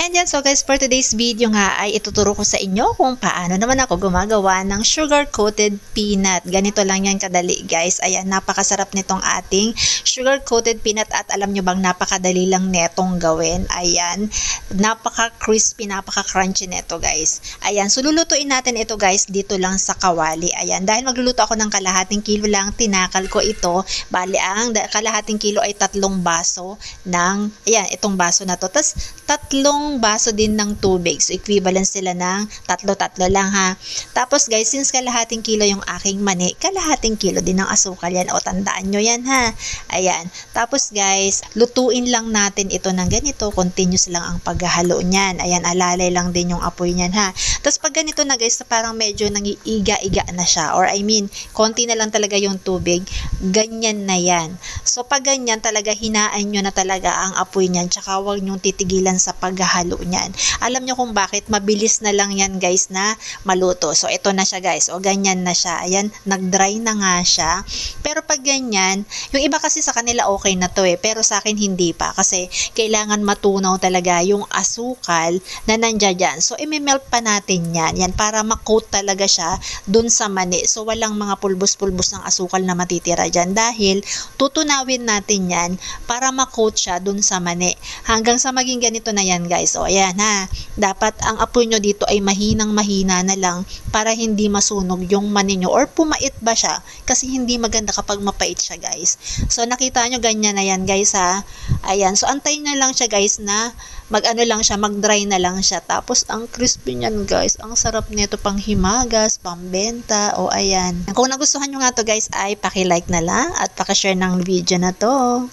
And yan, so guys, for today's video nga ay ituturo ko sa inyo kung paano naman ako gumagawa ng sugar-coated peanut. Ganito lang yan kadali guys. Ayan, napakasarap nitong ating sugar-coated peanut at alam nyo bang napakadali lang netong gawin. Ayan, napaka-crispy, napaka-crunchy neto guys. Ayan, so lulutuin natin ito guys dito lang sa kawali. Ayan, dahil magluluto ako ng kalahating kilo lang, tinakal ko ito. Bali, ang kalahating kilo ay 3 baso ng, ayan, itong baso na to. Tapos, 3 baso din ng tubig. So, equivalent sila ng 3 lang ha. Tapos guys, since kalahating kilo yung aking mani, kalahating kilo din ng asukal yan. O, tandaan nyo yan ha. Ayan. Tapos guys, lutuin lang natin ito ng ganito. Continuous lang ang paghahalo niyan. Ayan, alalay lang din yung apoy niyan ha. Tapos pag ganito na guys, parang medyo nangiiga-iga na siya. Or I mean, konti na lang talaga yung tubig. Ganyan na yan. So, pag ganyan talaga, hinaan nyo na talaga ang apoy niyan. Tsaka huwag nyong titigilan sa paghahalo niyan. Alam nyo kung bakit? Mabilis na lang yan guys na maluto. So, ito na siya guys. O, ganyan na siya. Ayan, nag-dry na nga siya. Pero pag ganyan, yung iba kasi sa kanila okay na to eh. Pero sa akin hindi pa. Kasi kailangan matunaw talaga yung asukal na nandiyan dyan. So, i-melt pa natin yan. Yan, para ma-coat talaga siya dun sa mani. So, walang mga pulbos-pulbos ng asukal na matitira dyan. Dahil, tutunawin natin yan para ma-coat siya dun sa mani. Hanggang sa maging ganito na yan guys. O ayan ha. Dapat ang apoy nyo dito ay mahinang-mahina na lang para hindi masunog yung mani nyo or pumait ba siya. Kasi hindi maganda kapag mapait siya guys. So nakita nyo ganyan na yan guys ha. Ayan. So antayin na lang siya guys na mag-ano lang siya, mag-dry na lang siya. Tapos ang crispy niyan guys. Ang sarap nito pang himagas, pambenta. O ayan. Kung nagustuhan nyo nga to guys ay paki-like na lang at paki-share ng video na to.